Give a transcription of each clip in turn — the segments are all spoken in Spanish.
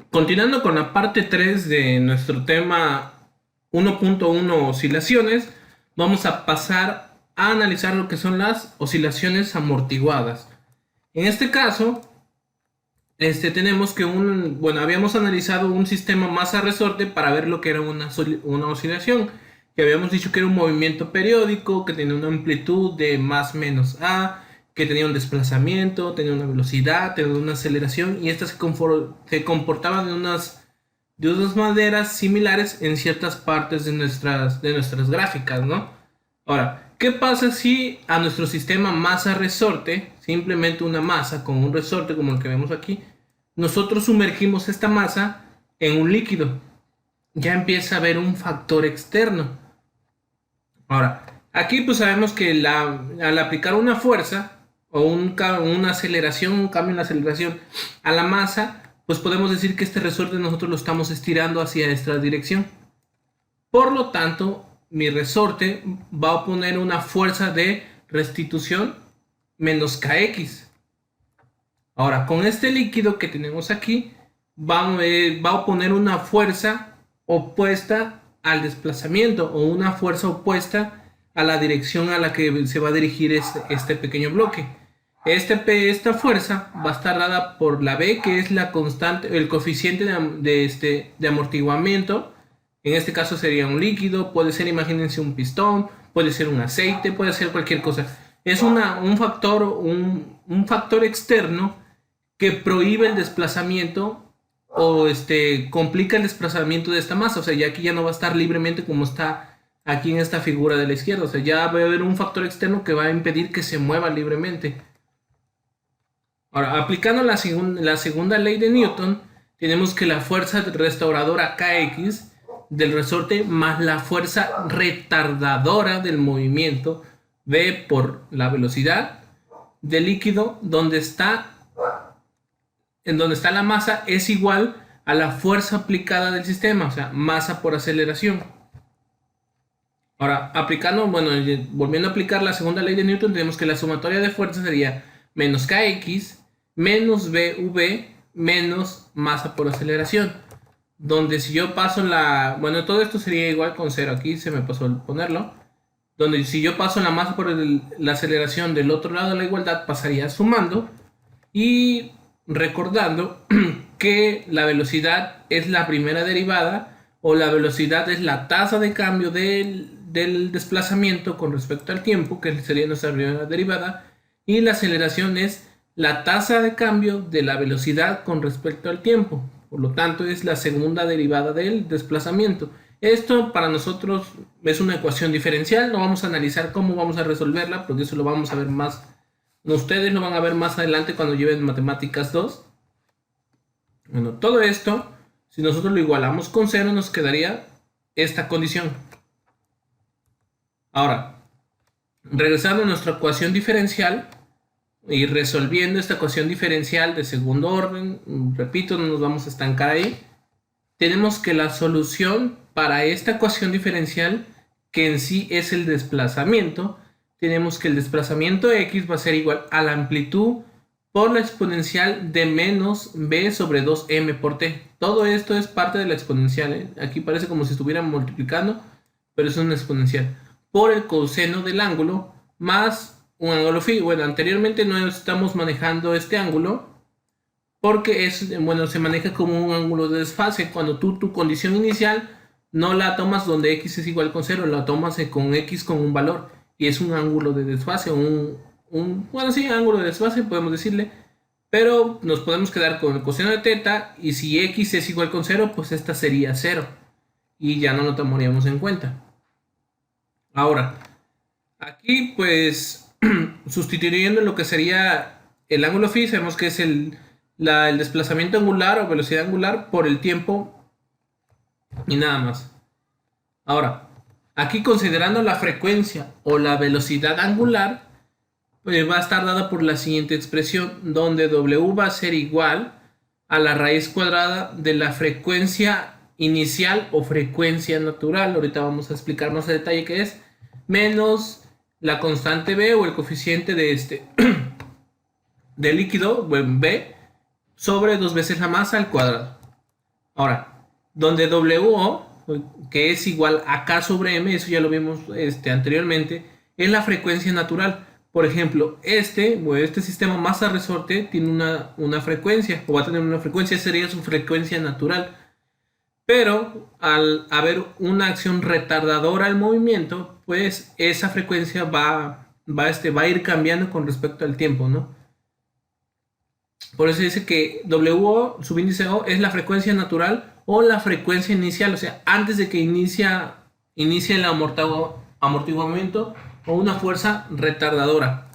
Continuando con la parte 3 de nuestro tema 1.1 oscilaciones, vamos a pasar a analizar lo que son las oscilaciones amortiguadas. En este caso, tenemos que habíamos analizado un sistema masa-resorte para ver lo que era una oscilación, que habíamos dicho que era un movimiento periódico, que tenía una amplitud de más menos a, que tenía un desplazamiento, tenía una velocidad, tenía una aceleración, y estas se comportaban de unas maneras similares en ciertas partes de nuestras gráficas, ¿no? Ahora, ¿qué pasa si a nuestro sistema masa-resorte, simplemente una masa con un resorte como el que vemos aquí, nosotros sumergimos esta masa en un líquido? Ya empieza a haber un factor externo. Ahora, aquí pues sabemos que al aplicar una fuerza o una aceleración, un cambio en la aceleración a la masa, pues podemos decir que este resorte nosotros lo estamos estirando hacia esta dirección. Por lo tanto, mi resorte va a oponer una fuerza de restitución menos kx. Ahora, con este líquido que tenemos aquí, va a oponer una fuerza opuesta al desplazamiento o una fuerza opuesta a la dirección a la que se va a dirigir este pequeño bloque. Esta fuerza va a estar dada por la B, que es la constante, el coeficiente de amortiguamiento. En este caso sería un líquido, puede ser, imagínense, un pistón, puede ser un aceite, puede ser cualquier cosa. Es un factor externo que prohíbe el desplazamiento o complica el desplazamiento de esta masa. O sea, ya aquí ya no va a estar libremente como está aquí en esta figura de la izquierda. O sea, ya va a haber un factor externo que va a impedir que se mueva libremente. Ahora, aplicando la segunda ley de Newton, tenemos que la fuerza restauradora Kx del resorte más la fuerza retardadora del movimiento V por la velocidad del líquido en donde está la masa es igual a la fuerza aplicada del sistema, o sea, masa por aceleración. Ahora, volviendo a aplicar la segunda ley de Newton, tenemos que la sumatoria de fuerzas sería menos Kx menos Vv menos masa por aceleración. Donde si yo paso todo esto sería igual con 0. Aquí se me pasó el ponerlo. Donde si yo paso la masa por la aceleración del otro lado de la igualdad, pasaría sumando. Y recordando que la velocidad es la primera derivada, o la velocidad es la tasa de cambio del desplazamiento con respecto al tiempo, que sería nuestra primera derivada, y la aceleración es la tasa de cambio de la velocidad con respecto al tiempo. Por lo tanto, es la segunda derivada del desplazamiento. Esto para nosotros es una ecuación diferencial. No vamos a analizar cómo vamos a resolverla, porque eso lo vamos a ver más. Ustedes lo van a ver más adelante cuando lleven Matemáticas 2. Bueno, todo esto, si nosotros lo igualamos con 0, nos quedaría esta condición. Ahora, regresando a nuestra ecuación diferencial y resolviendo esta ecuación diferencial de segundo orden, repito, no nos vamos a estancar ahí. Tenemos que la solución para esta ecuación diferencial, que en sí es el desplazamiento, tenemos que el desplazamiento x va a ser igual a la amplitud por la exponencial de menos b sobre 2m por t. Todo esto es parte de la exponencial, ¿eh? Aquí parece como si estuvieran multiplicando, pero es una exponencial. Por el coseno del ángulo más un ángulo phi. Bueno, anteriormente no estamos manejando este ángulo porque se maneja como un ángulo de desfase. Cuando tu condición inicial no la tomas donde x es igual con 0, la tomas con x con un valor. Y es un ángulo de desfase, ángulo de desfase podemos decirle. Pero nos podemos quedar con el coseno de teta, y si x es igual con 0, pues esta sería 0. Y ya no lo tomaríamos en cuenta. Ahora, aquí pues sustituyendo lo que sería el ángulo phi, sabemos que es el desplazamiento angular o velocidad angular por el tiempo y nada más. Ahora, aquí considerando la frecuencia o la velocidad angular, pues va a estar dada por la siguiente expresión, donde W va a ser igual a la raíz cuadrada de la frecuencia inicial o frecuencia natural. Ahorita vamos a explicar más a detalle qué es, menos la constante B o el coeficiente de del líquido, B, sobre 2 veces la masa al cuadrado. Ahora, donde WO, que es igual a K sobre M, eso ya lo vimos anteriormente, es la frecuencia natural. Por ejemplo, este sistema masa-resorte tiene una frecuencia, o va a tener una frecuencia, sería su frecuencia natural. Pero al haber una acción retardadora al movimiento, pues esa frecuencia va a ir cambiando con respecto al tiempo, ¿no? Por eso dice que WO, subíndice O, es la frecuencia natural o la frecuencia inicial, o sea, antes de que inicie el amortiguamiento o una fuerza retardadora.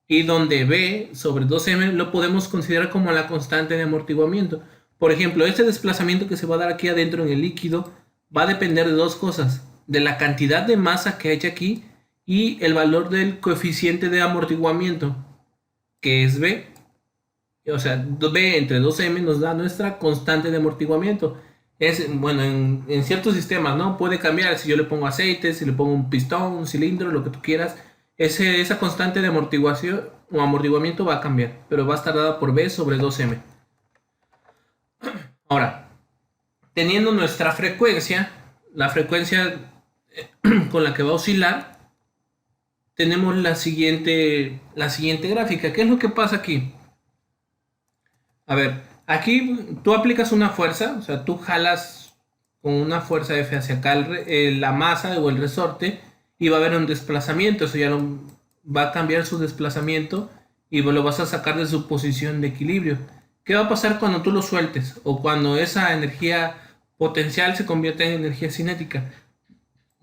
Y donde B sobre 2M lo podemos considerar como la constante de amortiguamiento. Por ejemplo, este desplazamiento que se va a dar aquí adentro en el líquido va a depender de dos cosas: de la cantidad de masa que hay aquí y el valor del coeficiente de amortiguamiento, que es B. O sea, B entre 2M nos da nuestra constante de amortiguamiento. Bueno, en ciertos sistemas, ¿no? Puede cambiar si yo le pongo aceite, si le pongo un pistón, un cilindro, lo que tú quieras. Esa constante de amortiguación o amortiguamiento va a cambiar, pero va a estar dada por B sobre 2M. Ahora, teniendo nuestra frecuencia, la frecuencia con la que va a oscilar, tenemos la siguiente gráfica. ¿Qué es lo que pasa aquí? A ver, aquí tú aplicas una fuerza, o sea, tú jalas con una fuerza F hacia acá la masa o el resorte y va a haber un desplazamiento. Eso ya va a cambiar su desplazamiento y lo vas a sacar de su posición de equilibrio. ¿Qué va a pasar cuando tú lo sueltes o cuando esa energía potencial se convierte en energía cinética?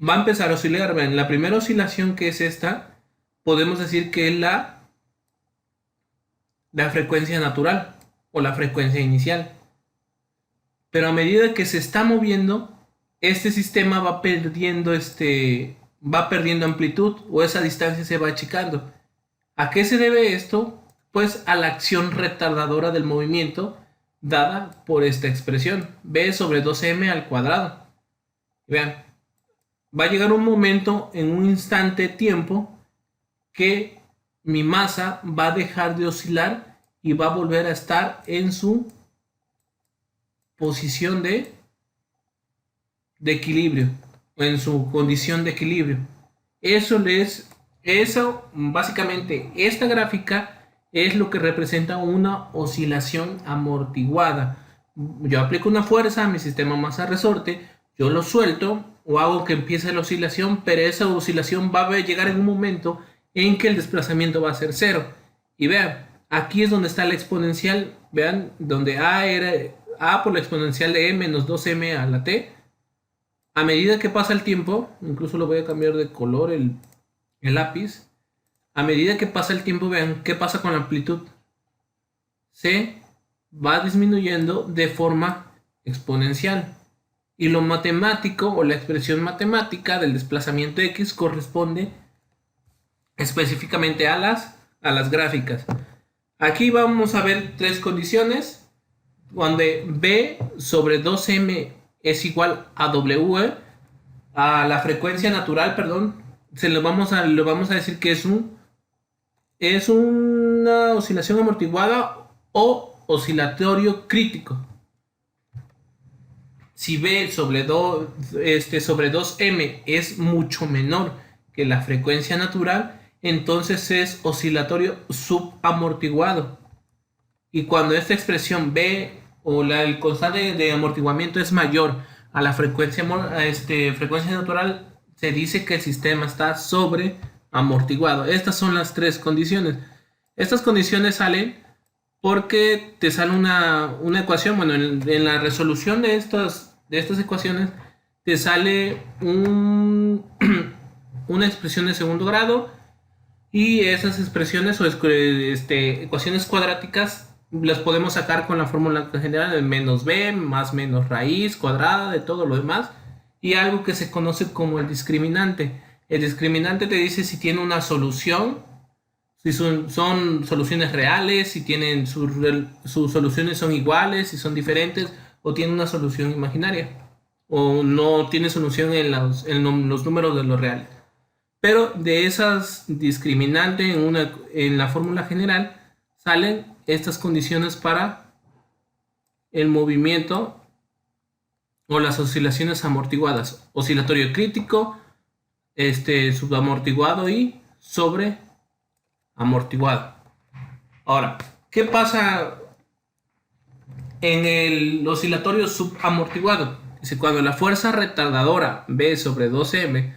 Va a empezar a oscilar. En la primera oscilación, que es esta, podemos decir que es la frecuencia natural o la frecuencia inicial. Pero a medida que se está moviendo, este sistema va perdiendo amplitud, o esa distancia se va achicando. ¿A qué se debe esto? Pues a la acción retardadora del movimiento dada por esta expresión, B sobre 2M al cuadrado. Vean, va a llegar un momento, en un instante tiempo, que mi masa va a dejar de oscilar y va a volver a estar en su posición de equilibrio, en su condición de equilibrio. Eso básicamente, esta gráfica es lo que representa una oscilación amortiguada. Yo aplico una fuerza a mi sistema masa-resorte, yo lo suelto o hago que empiece la oscilación, pero esa oscilación va a llegar en un momento en que el desplazamiento va a ser cero. Y vean, aquí es donde está la exponencial, vean, donde A era A por la exponencial de E menos 2M a la T. A medida que pasa el tiempo, incluso lo voy a cambiar de color el lápiz. A medida que pasa el tiempo, vean qué pasa con la amplitud. Se va disminuyendo de forma exponencial. Y lo matemático o la expresión matemática del desplazamiento X corresponde específicamente a las gráficas. Aquí vamos a ver tres condiciones. Donde B sobre 2M es igual a W, a la frecuencia natural, perdón, le vamos a decir que es una oscilación amortiguada o oscilatorio crítico. Si B sobre 2M es mucho menor que la frecuencia natural, entonces es oscilatorio subamortiguado. Y cuando esta expresión B o el constante de amortiguamiento es mayor a la frecuencia natural, se dice que el sistema está sobre amortiguado. Estas son las tres condiciones. Estas condiciones salen porque te sale una ecuación. Bueno, en la resolución de estas ecuaciones te sale una expresión de segundo grado, y esas expresiones o ecuaciones cuadráticas las podemos sacar con la fórmula general de menos b más menos raíz cuadrada de todo lo demás, y algo que se conoce como el discriminante. El discriminante te dice si tiene una solución, si son soluciones reales, si tienen sus soluciones son iguales, si son diferentes, o tiene una solución imaginaria, o no tiene solución en los números de los reales. Pero de esas discriminantes en la fórmula general salen estas condiciones para el movimiento o las oscilaciones amortiguadas. Oscilatorio crítico, subamortiguado y sobreamortiguado. Ahora, ¿qué pasa en el oscilatorio subamortiguado? Dice, cuando la fuerza retardadora B sobre 2m,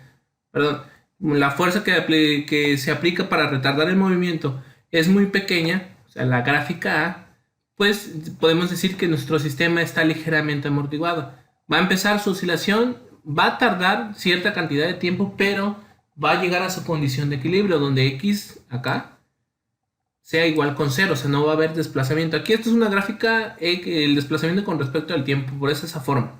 perdón, la fuerza que se aplica para retardar el movimiento es muy pequeña, o sea, la gráfica A, pues podemos decir que nuestro sistema está ligeramente amortiguado. Va a empezar su oscilación, va a tardar cierta cantidad de tiempo, pero va a llegar a su condición de equilibrio, donde X acá sea igual con 0, o sea, no va a haber desplazamiento. Aquí esto es una gráfica, el desplazamiento con respecto al tiempo, por eso esa forma.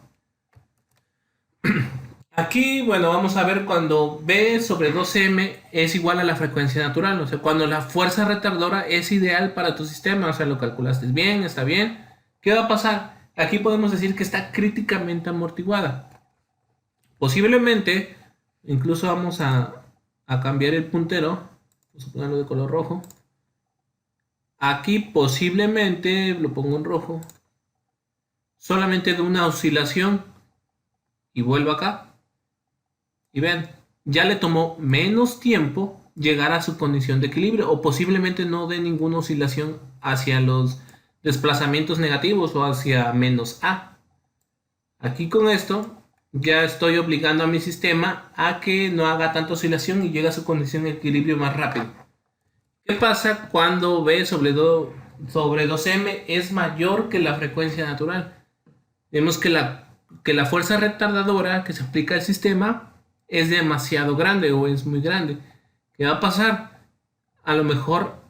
Aquí, bueno, vamos a ver cuando B sobre 2m es igual a la frecuencia natural, o sea, cuando la fuerza retardadora es ideal para tu sistema, o sea, lo calculaste bien, está bien. ¿Qué va a pasar? Aquí podemos decir que está críticamente amortiguada. Posiblemente, incluso vamos a cambiar el puntero, vamos a ponerlo de color rojo. Aquí posiblemente, lo pongo en rojo, solamente de una oscilación y vuelvo acá. Y ven, ya le tomó menos tiempo llegar a su condición de equilibrio o posiblemente no dé ninguna oscilación hacia los desplazamientos negativos o hacia menos A. Aquí con esto ya estoy obligando a mi sistema a que no haga tanta oscilación y llegue a su condición de equilibrio más rápido. ¿Qué pasa cuando B sobre 2m es mayor que la frecuencia natural? Vemos que la fuerza retardadora que se aplica al sistema es demasiado grande o es muy grande. ¿Qué va a pasar? A lo mejor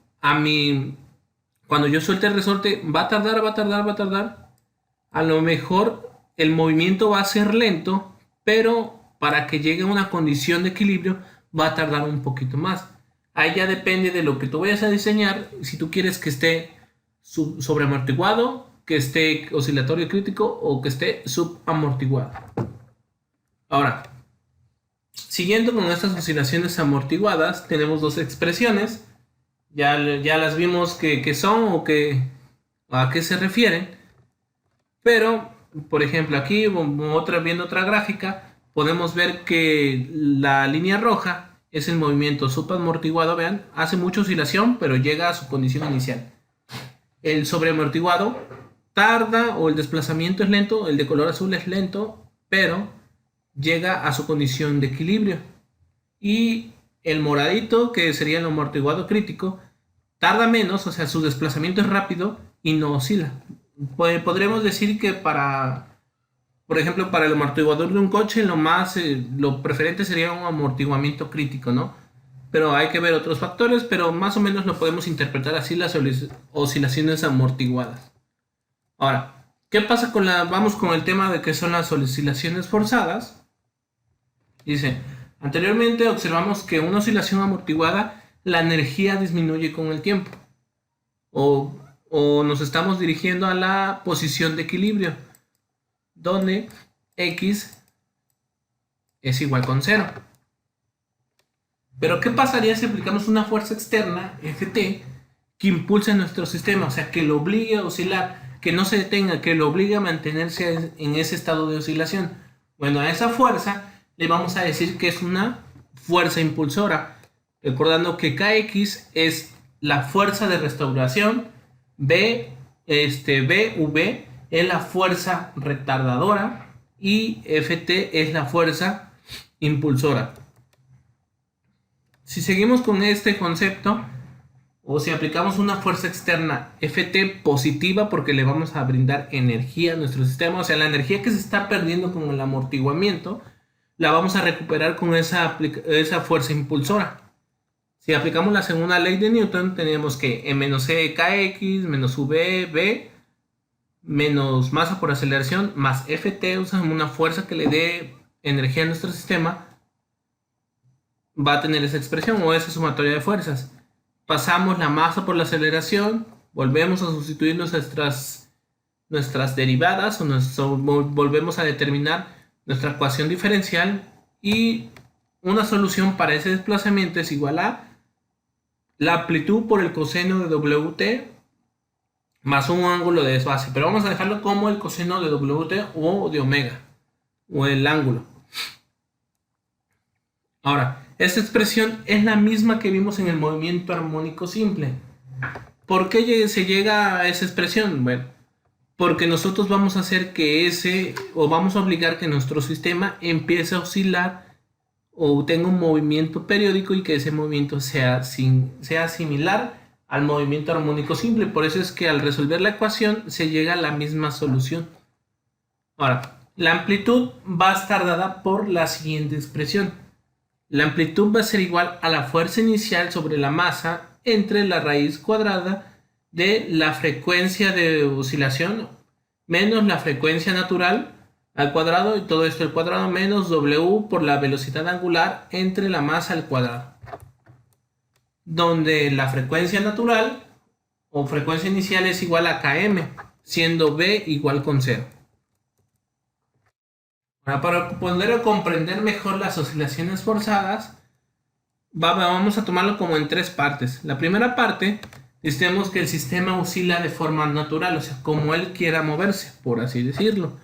cuando yo suelte el resorte va a tardar. A lo mejor el movimiento va a ser lento, pero para que llegue a una condición de equilibrio va a tardar un poquito más. Ahí ya depende de lo que tú vayas a diseñar. Si tú quieres que esté sobreamortiguado, que esté oscilatorio crítico o que esté subamortiguado. Ahora, siguiendo con estas oscilaciones amortiguadas, tenemos dos expresiones. Ya las vimos que son o a qué se refieren. Pero, por ejemplo, aquí viendo otra gráfica, podemos ver que la línea roja es el movimiento subamortiguado. Vean, hace mucha oscilación, pero llega a su condición inicial. El sobreamortiguado tarda o el desplazamiento es lento, el de color azul es lento, pero llega a su condición de equilibrio. Y el moradito, que sería el amortiguado crítico, tarda menos, o sea, su desplazamiento es rápido y no oscila. Podremos decir que por ejemplo, para el amortiguador de un coche, lo preferente sería un amortiguamiento crítico, ¿no? Pero hay que ver otros factores, pero más o menos lo podemos interpretar así las oscilaciones amortiguadas. Ahora, ¿qué pasa vamos con el tema de qué son las oscilaciones forzadas? Dice, anteriormente observamos que una oscilación amortiguada, la energía disminuye con el tiempo. O nos estamos dirigiendo a la posición de equilibrio, donde X es igual con 0. Pero ¿qué pasaría si aplicamos una fuerza externa, Ft, que impulse nuestro sistema? O sea, que lo obligue a oscilar, que no se detenga, que lo obligue a mantenerse en ese estado de oscilación. Bueno, a esa fuerza le vamos a decir que es una fuerza impulsora. Recordando que Kx es la fuerza de restauración, BV es la fuerza retardadora y Ft es la fuerza impulsora. Si seguimos con este concepto, o si aplicamos una fuerza externa Ft positiva, porque le vamos a brindar energía a nuestro sistema, o sea, la energía que se está perdiendo con el amortiguamiento, la vamos a recuperar con esa fuerza impulsora. Si aplicamos la segunda ley de Newton, tenemos que E menos E Kx menos V menos masa por aceleración más Ft, o sea, una fuerza que le dé energía a nuestro sistema, va a tener esa expresión o esa sumatoria de fuerzas. Pasamos la masa por la aceleración, volvemos a sustituir nuestras derivadas o volvemos a determinar nuestra ecuación diferencial y una solución para ese desplazamiento es igual a la amplitud por el coseno de Wt más un ángulo de desfase, pero vamos a dejarlo como el coseno de Wt o de omega. o el ángulo. Ahora, esta expresión es la misma que vimos en el movimiento armónico simple. ¿Por qué se llega a esa expresión? Bueno, porque nosotros vamos a hacer vamos a obligar que nuestro sistema empiece a oscilar o tenga un movimiento periódico y que ese movimiento sea similar al movimiento armónico simple. Por eso es que al resolver la ecuación se llega a la misma solución. Ahora, la amplitud va a estar dada por la siguiente expresión. La amplitud va a ser igual a la fuerza inicial sobre la masa entre la raíz cuadrada de la frecuencia de oscilación menos la frecuencia natural al cuadrado, y todo esto al cuadrado, menos W por la velocidad angular entre la masa al cuadrado, donde la frecuencia natural o frecuencia inicial es igual a Km, siendo B igual con 0. Ahora, para poder comprender mejor las oscilaciones forzadas, vamos a tomarlo como en tres partes. La primera parte, decimos que el sistema oscila de forma natural, o sea, como él quiera moverse, por así decirlo.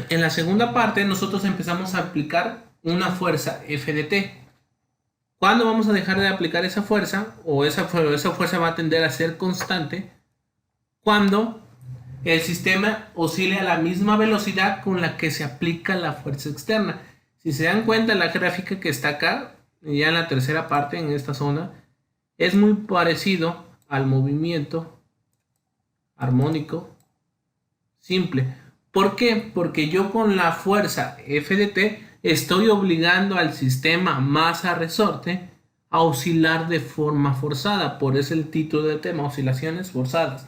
En la segunda parte, nosotros empezamos a aplicar una fuerza F de t. ¿Cuándo vamos a dejar de aplicar esa fuerza? O esa fuerza va a tender a ser constante cuando el sistema oscile a la misma velocidad con la que se aplica la fuerza externa. Si se dan cuenta, la gráfica que está acá, ya en la tercera parte, en esta zona, es muy parecido al movimiento armónico simple. ¿Por qué? Porque yo con la fuerza F de t estoy obligando al sistema masa-resorte a oscilar de forma forzada. Por eso el título del tema, oscilaciones forzadas.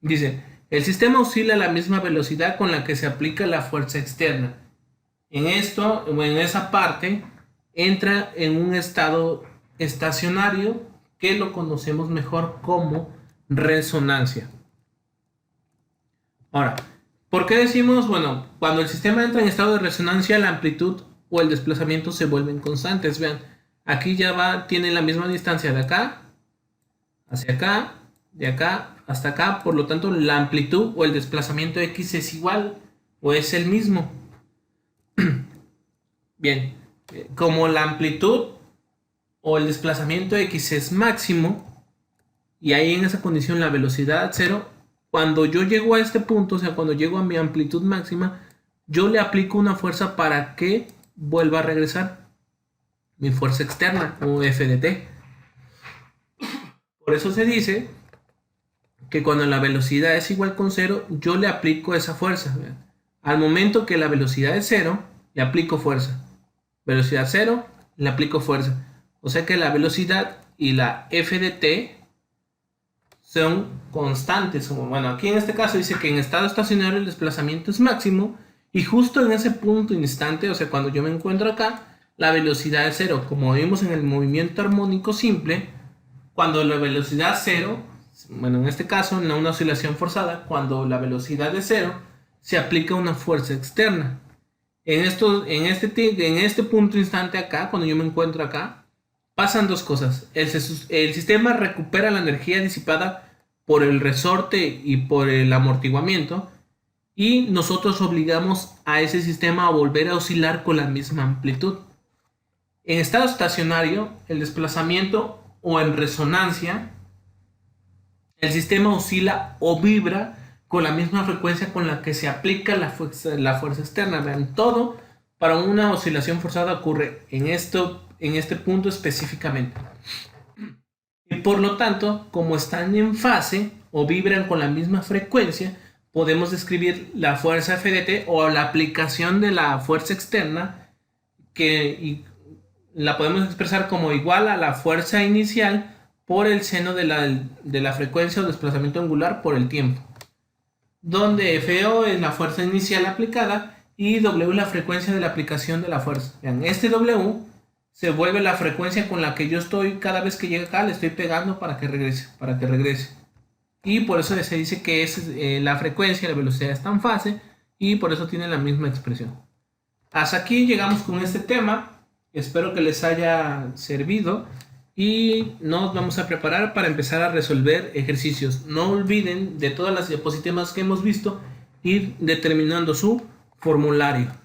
Dice, el sistema oscila a la misma velocidad con la que se aplica la fuerza externa. En esa parte, entra en un estado estacionario que lo conocemos mejor como resonancia. Ahora, ¿por qué decimos, bueno, cuando el sistema entra en estado de resonancia, la amplitud o el desplazamiento se vuelven constantes? Vean, aquí ya tiene la misma distancia de acá, hacia acá, de acá hasta acá, por lo tanto la amplitud o el desplazamiento X es igual o es el mismo. Bien, como la amplitud o el desplazamiento X es máximo y ahí en esa condición la velocidad 0, cuando yo llego a este punto, o sea, cuando llego a mi amplitud máxima, yo le aplico una fuerza para que vuelva a regresar, mi fuerza externa o F de t. Por eso se dice que cuando la velocidad es igual con 0, yo le aplico esa fuerza. Al momento que la velocidad es 0, le aplico fuerza. Velocidad 0, le aplico fuerza. O sea que la velocidad y la F de t son constantes. Bueno, aquí en este caso dice que en estado estacionario el desplazamiento es máximo y justo en ese punto instante, o sea, cuando yo me encuentro acá, la velocidad es 0. Como vimos en el movimiento armónico simple, cuando la velocidad es 0, bueno, en este caso, en una oscilación forzada, cuando la velocidad es 0, se aplica una fuerza externa. En este punto instante acá, cuando yo me encuentro acá, pasan dos cosas. El sistema recupera la energía disipada por el resorte y por el amortiguamiento, y nosotros obligamos a ese sistema a volver a oscilar con la misma amplitud. En estado estacionario, el desplazamiento o en resonancia, el sistema oscila o vibra con la misma frecuencia con la que se aplica la fuerza externa. Vean, todo para una oscilación forzada ocurre en este punto específicamente. Y por lo tanto, como están en fase o vibran con la misma frecuencia, podemos describir la fuerza F de t o la aplicación de la fuerza externa, que la podemos expresar como igual a la fuerza inicial por el seno de la frecuencia o desplazamiento angular por el tiempo, donde FO es la fuerza inicial aplicada y W es la frecuencia de la aplicación de la fuerza. Vean, este W se vuelve la frecuencia con la que yo estoy cada vez que llega acá, le estoy pegando para que regrese. Y por eso se dice que la frecuencia y la velocidad están en fase y por eso tienen la misma expresión. Hasta aquí llegamos con este tema. Espero que les haya servido y nos vamos a preparar para empezar a resolver ejercicios. No olviden de todas las diapositivas que hemos visto ir determinando su formulario.